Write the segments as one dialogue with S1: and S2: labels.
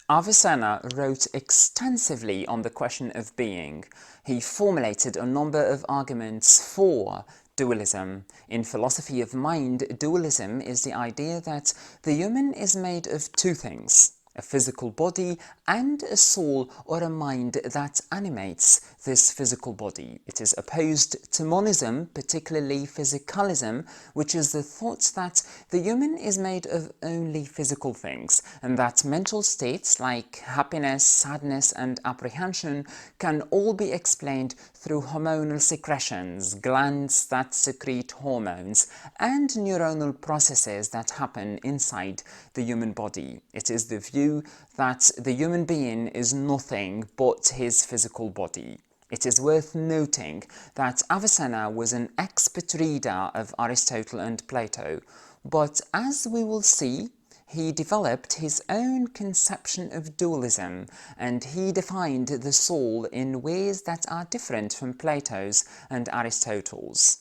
S1: Avicenna wrote extensively on the question of being. He formulated a number of arguments for dualism. In philosophy of mind, dualism is the idea that the human is made of two things: a physical body and a soul or a mind that animates this physical body. It is opposed to monism, particularly physicalism, which is the thought that the human is made of only physical things, and that mental states like happiness, sadness, and apprehension can all be explained through hormonal secretions, glands that secrete hormones, and neuronal processes that happen inside the human body. It is the view that the human being is nothing but his physical body. It is worth noting that Avicenna was an expert reader of Aristotle and Plato, but as we will see, he developed his own conception of dualism, and he defined the soul in ways that are different from Plato's and Aristotle's.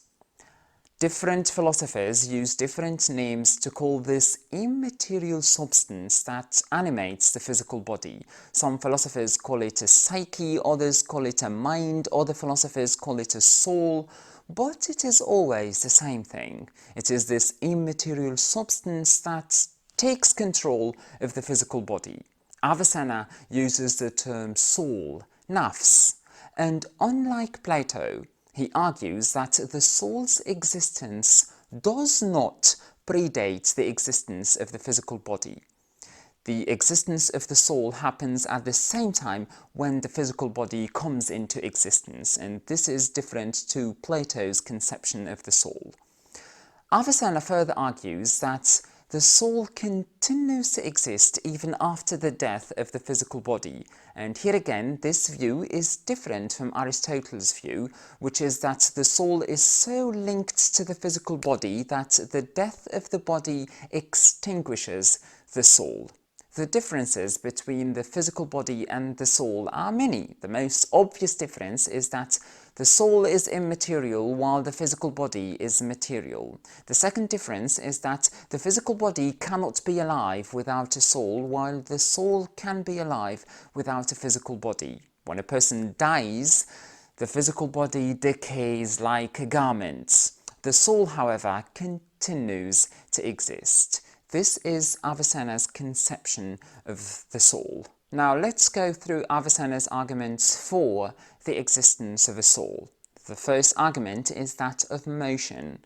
S1: Different philosophers use different names to call this immaterial substance that animates the physical body. Some philosophers call it a psyche, others call it a mind, other philosophers call it a soul, but it is always the same thing. It is this immaterial substance that takes control of the physical body. Avicenna uses the term soul, nafs, and unlike Plato, he argues that the soul's existence does not predate the existence of the physical body. The existence of the soul happens at the same time when the physical body comes into existence, and this is different to Plato's conception of the soul. Avicenna further argues that the soul continues to exist even after the death of the physical body, and here again this view is different from Aristotle's view, which is that the soul is so linked to the physical body that the death of the body extinguishes the soul. The differences between the physical body and the soul are many. The most obvious difference is that the soul is immaterial while the physical body is material. The second difference is that the physical body cannot be alive without a soul, while the soul can be alive without a physical body. When a person dies, the physical body decays like a garment. The soul, however, continues to exist. This is Avicenna's conception of the soul. Now let's go through Avicenna's arguments for the existence of a soul. The first argument is that of motion.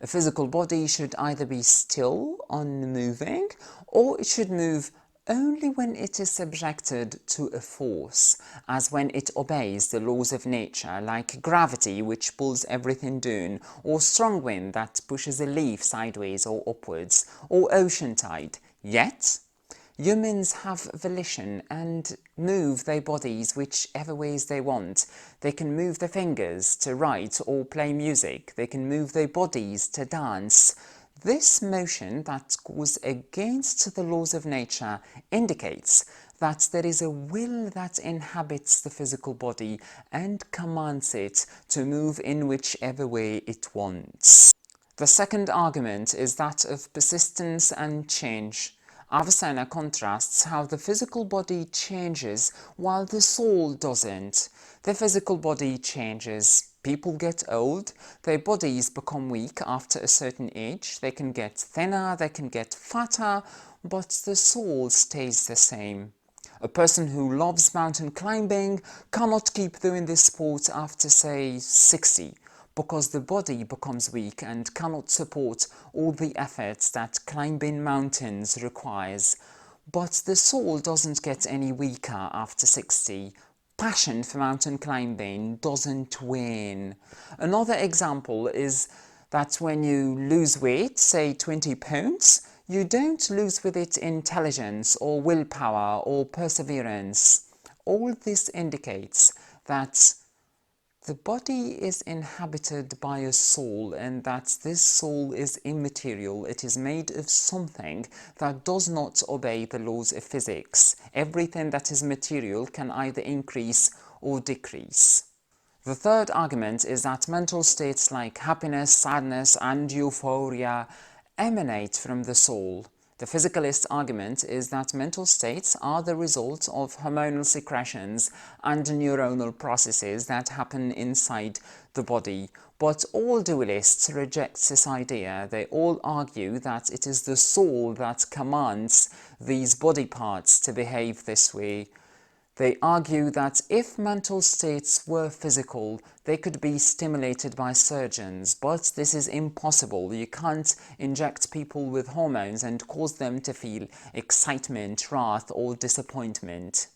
S1: A physical body should either be still, unmoving, or it should move only when it is subjected to a force, as when it obeys the laws of nature, like gravity, which pulls everything down, or strong wind that pushes a leaf sideways or upwards, or ocean tide. Yet, humans have volition and move their bodies whichever ways they want. They can move their fingers to write or play music. They can move their bodies to dance. This motion that goes against the laws of nature indicates that there is a will that inhabits the physical body and commands it to move in whichever way it wants. The second argument is that of persistence and change. Avicenna contrasts how the physical body changes while the soul doesn't. The physical body changes. People get old, their bodies become weak after a certain age, they can get thinner, they can get fatter, but the soul stays the same. A person who loves mountain climbing cannot keep doing this sport after, say, 60, because the body becomes weak and cannot support all the efforts that climbing mountains requires. But the soul doesn't get any weaker after 60. Passion for mountain climbing doesn't wane. Another example is that when you lose weight, say 20 pounds, you don't lose with it intelligence or willpower or perseverance. All this indicates that the body is inhabited by a soul, and that this soul is immaterial. It is made of something that does not obey the laws of physics. Everything that is material can either increase or decrease. The third argument is that mental states like happiness, sadness, and euphoria emanate from the soul. The physicalist argument is that mental states are the result of hormonal secretions and neuronal processes that happen inside the body. But all dualists reject this idea. They all argue that it is the soul that commands these body parts to behave this way. They argue that if mental states were physical, they could be stimulated by surgeons, but this is impossible. You can't inject people with hormones and cause them to feel excitement, wrath, or disappointment.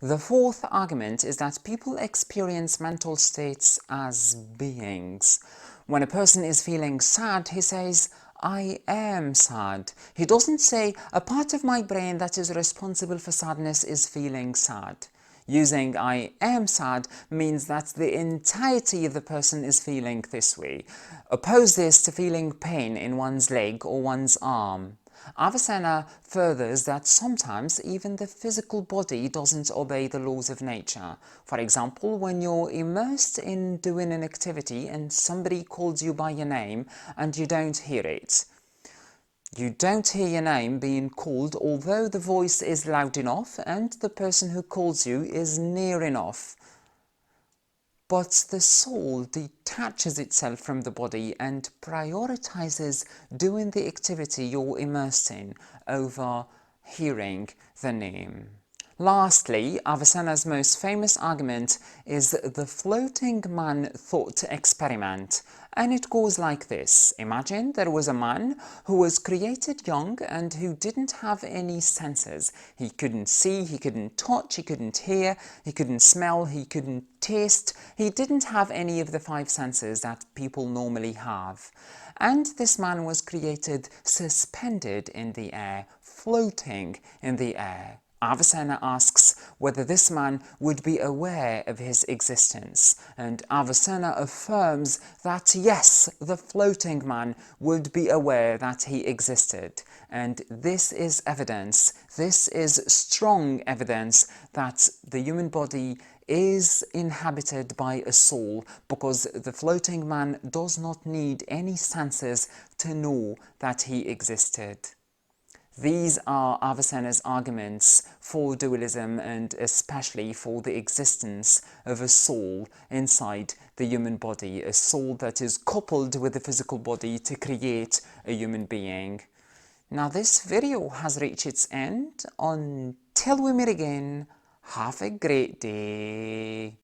S1: The fourth argument is that people experience mental states as beings. When a person is feeling sad, he says, "I am sad." He doesn't say, "A part of my brain that is responsible for sadness is feeling sad." Using "I am sad" means that the entirety of the person is feeling this way. Oppose this to feeling pain in one's leg or one's arm. Avicenna furthers that sometimes even the physical body doesn't obey the laws of nature. For example, when you're immersed in doing an activity and somebody calls you by your name and you don't hear it. You don't hear your name being called, although the voice is loud enough and the person who calls you is near enough. But the soul detaches itself from the body and prioritizes doing the activity you're immersed in over hearing the name. Lastly, Avicenna's most famous argument is the floating man thought experiment, and it goes like this. Imagine there was a man who was created young and who didn't have any senses. He couldn't see, he couldn't touch, he couldn't hear, he couldn't smell, he couldn't taste. He didn't have any of the five senses that people normally have. And this man was created suspended in the air, floating in the air. Avicenna asks whether this man would be aware of his existence, and Avicenna affirms that yes, the floating man would be aware that he existed. And this is evidence, this is strong evidence that the human body is inhabited by a soul, because the floating man does not need any senses to know that he existed. These are Avicenna's arguments for dualism and especially for the existence of a soul inside the human body, a soul that is coupled with the physical body to create a human being. Now this video has reached its end. Until we meet again, have a great day.